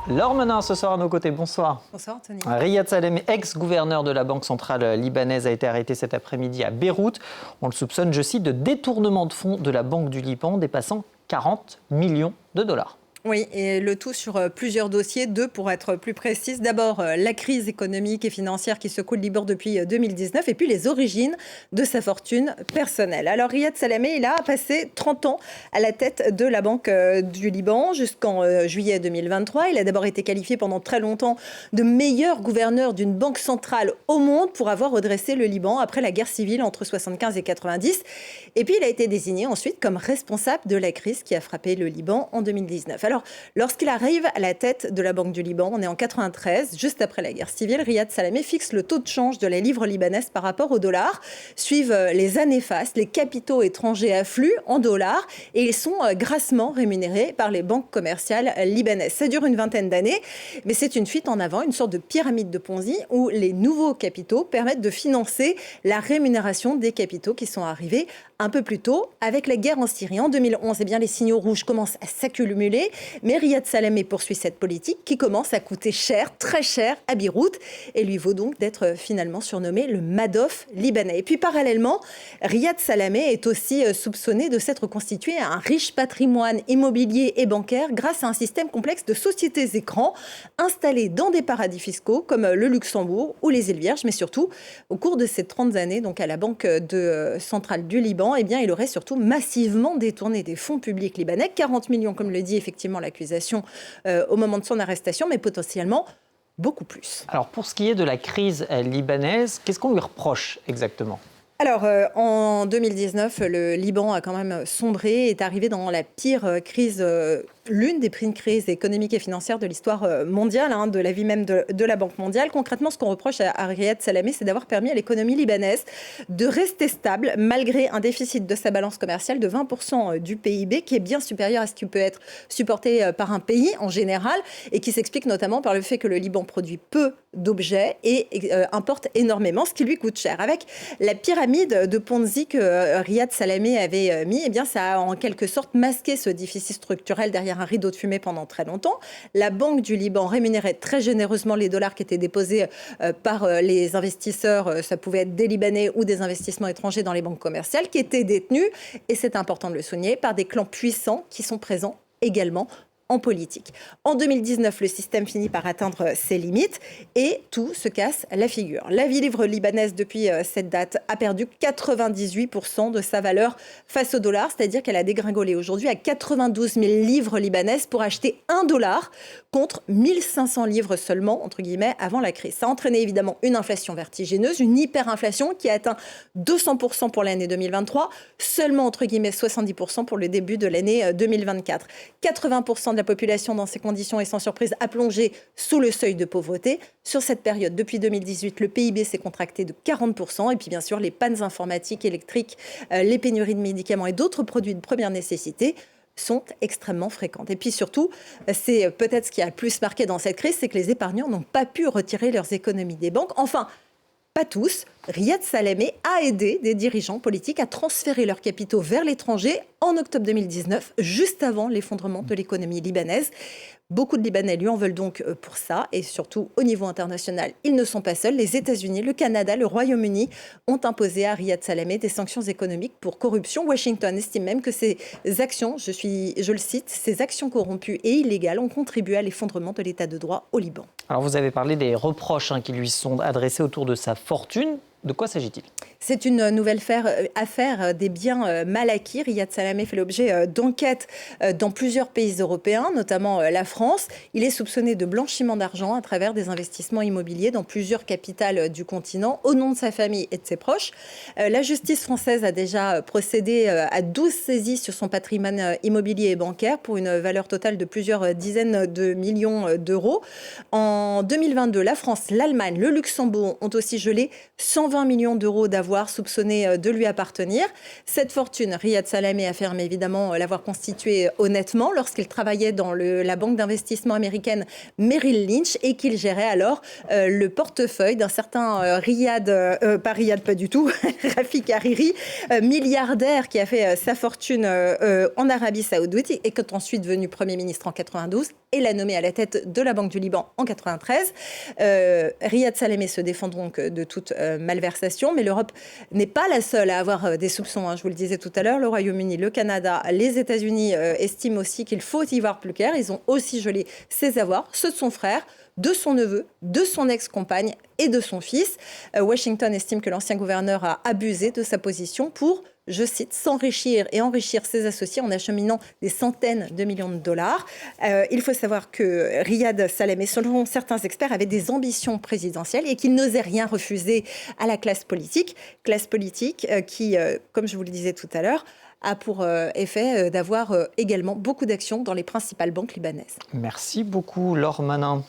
Laure Menin, ce soir à nos côtés, bonsoir. Bonsoir Anthony. Riyad Salamé, ex-gouverneur de la Banque centrale libanaise, a été arrêté cet après-midi à Beyrouth. On le soupçonne, je cite, de détournement de fonds de la Banque du Liban dépassant 40 millions de dollars. Oui, et le tout sur plusieurs dossiers, deux pour être plus précise. D'abord, la crise économique et financière qui secoue le Liban depuis 2019 et puis les origines de sa fortune personnelle. Alors Riyad Salamé, il a passé 30 ans à la tête de la Banque du Liban jusqu'en juillet 2023. Il a d'abord été qualifié pendant très longtemps de meilleur gouverneur d'une banque centrale au monde pour avoir redressé le Liban après la guerre civile entre 75 et 90. Et puis il a été désigné ensuite comme responsable de la crise qui a frappé le Liban en 2019. Alors, lorsqu'il arrive à la tête de la Banque du Liban, on est en 93, juste après la guerre civile, Riyad Salamé fixe le taux de change de la livre libanaise par rapport au dollar. Suivent les années fastes, les capitaux étrangers affluent en dollars et ils sont grassement rémunérés par les banques commerciales libanaises. Ça dure une vingtaine d'années, mais c'est une fuite en avant, une sorte de pyramide de Ponzi où les nouveaux capitaux permettent de financer la rémunération des capitaux qui sont arrivés un peu plus tôt avec la guerre en Syrie. En 2011, eh bien, les signaux rouges commencent à s'accumuler. Mais Riyad Salamé poursuit cette politique qui commence à coûter cher, très cher à Beyrouth et lui vaut donc d'être finalement surnommé le Madoff libanais. Et puis parallèlement, Riyad Salamé est aussi soupçonné de s'être constitué un riche patrimoine immobilier et bancaire grâce à un système complexe de sociétés écrans installées dans des paradis fiscaux comme le Luxembourg ou les îles Vierges. Mais surtout, au cours de ces 30 années, donc à la Banque centrale du Liban, eh bien, il aurait surtout massivement détourné des fonds publics libanais, 40 millions comme le dit effectivement l'accusation au moment de son arrestation, mais potentiellement beaucoup plus. Alors pour ce qui est de la crise libanaise, qu'est-ce qu'on lui reproche exactement ? Alors, en 2019, le Liban a quand même sombré, est arrivé dans la pire crise, l'une des pires crises économiques et financières de l'histoire mondiale, de la vie même de la Banque mondiale. Concrètement, ce qu'on reproche à Riyad Salamé, c'est d'avoir permis à l'économie libanaise de rester stable malgré un déficit de sa balance commerciale de 20% du PIB, qui est bien supérieur à ce qui peut être supporté par un pays en général, et qui s'explique notamment par le fait que le Liban produit peu d'objets et importe énormément, ce qui lui coûte cher. Avec la pyramide de Ponzi que Riyad Salamé avait mis, eh bien, ça a en quelque sorte masqué ce déficit structurel derrière un rideau de fumée pendant très longtemps. La Banque du Liban rémunérait très généreusement les dollars qui étaient déposés par les investisseurs, ça pouvait être des Libanais ou des investissements étrangers dans les banques commerciales, qui étaient détenus, et c'est important de le souligner, par des clans puissants qui sont présents également en politique. En 2019, le système finit par atteindre ses limites et tout se casse la figure. La vie livre libanaise, depuis cette date, a perdu 98% de sa valeur face au dollar, c'est-à-dire qu'elle a dégringolé aujourd'hui à 92 000 livres libanaises pour acheter $1 contre 1500 livres seulement, entre guillemets, avant la crise. Ça a entraîné évidemment une inflation vertigineuse, une hyperinflation qui a atteint 200% pour l'année 2023, seulement, entre guillemets, 70% pour le début de l'année 2024. 80% de la population dans ces conditions et sans surprise a plongé sous le seuil de pauvreté. Sur cette période, depuis 2018, le PIB s'est contracté de 40%. Et puis bien sûr, les pannes informatiques, électriques, les pénuries de médicaments et d'autres produits de première nécessité sont extrêmement fréquentes. Et puis surtout, c'est peut-être ce qui a le plus marqué dans cette crise, c'est que les épargnants n'ont pas pu retirer leurs économies des banques. Enfin, pas tous. Riyad Salamé a aidé des dirigeants politiques à transférer leurs capitaux vers l'étranger en octobre 2019, juste avant l'effondrement de l'économie libanaise. Beaucoup de Libanais lui en veulent donc pour ça, et surtout au niveau international, ils ne sont pas seuls. Les États-Unis, le Canada, le Royaume-Uni ont imposé à Riyad Salamé des sanctions économiques pour corruption. Washington estime même que ces actions, je le cite, ces actions corrompues et illégales ont contribué à l'effondrement de l'état de droit au Liban. Alors vous avez parlé des reproches qui lui sont adressés autour de sa fortune. De quoi s'agit-il ? C'est une nouvelle affaire des biens mal acquis. Riyad Salamé fait l'objet d'enquêtes dans plusieurs pays européens, notamment la France. Il est soupçonné de blanchiment d'argent à travers des investissements immobiliers dans plusieurs capitales du continent, au nom de sa famille et de ses proches. La justice française a déjà procédé à 12 saisies sur son patrimoine immobilier et bancaire pour une valeur totale de plusieurs dizaines de millions d'euros. En 2022, la France, l'Allemagne, le Luxembourg ont aussi gelé 120 120 millions d'euros d'avoirs soupçonnés de lui appartenir. Cette fortune, Riyad Salamé affirme évidemment l'avoir constituée honnêtement lorsqu'il travaillait dans la banque d'investissement américaine Merrill Lynch et qu'il gérait alors le portefeuille d'un certain pas du tout, Rafik Hariri, milliardaire qui a fait sa fortune en Arabie Saoudite et qui est ensuite devenu Premier ministre en 92 et l'a nommé à la tête de la Banque du Liban en 93. Riyad Salamé se défend donc de toute malversation, mais l'Europe n'est pas la seule à avoir des soupçons. Je vous le disais tout à l'heure, le Royaume-Uni, le Canada, les États-Unis estiment aussi qu'il faut y voir plus clair. Ils ont aussi gelé ses avoirs, ceux de son frère, de son neveu, de son ex-compagne et de son fils. Washington estime que l'ancien gouverneur a abusé de sa position pour, je cite, s'enrichir et enrichir ses associés en acheminant des centaines de millions de dollars. Il faut savoir que Riyad Salamé, selon certains experts, avait des ambitions présidentielles et qu'il n'osait rien refuser à la classe politique qui, comme je vous le disais tout à l'heure, a pour effet d'avoir également beaucoup d'actions dans les principales banques libanaises. Merci beaucoup, Laure Manin.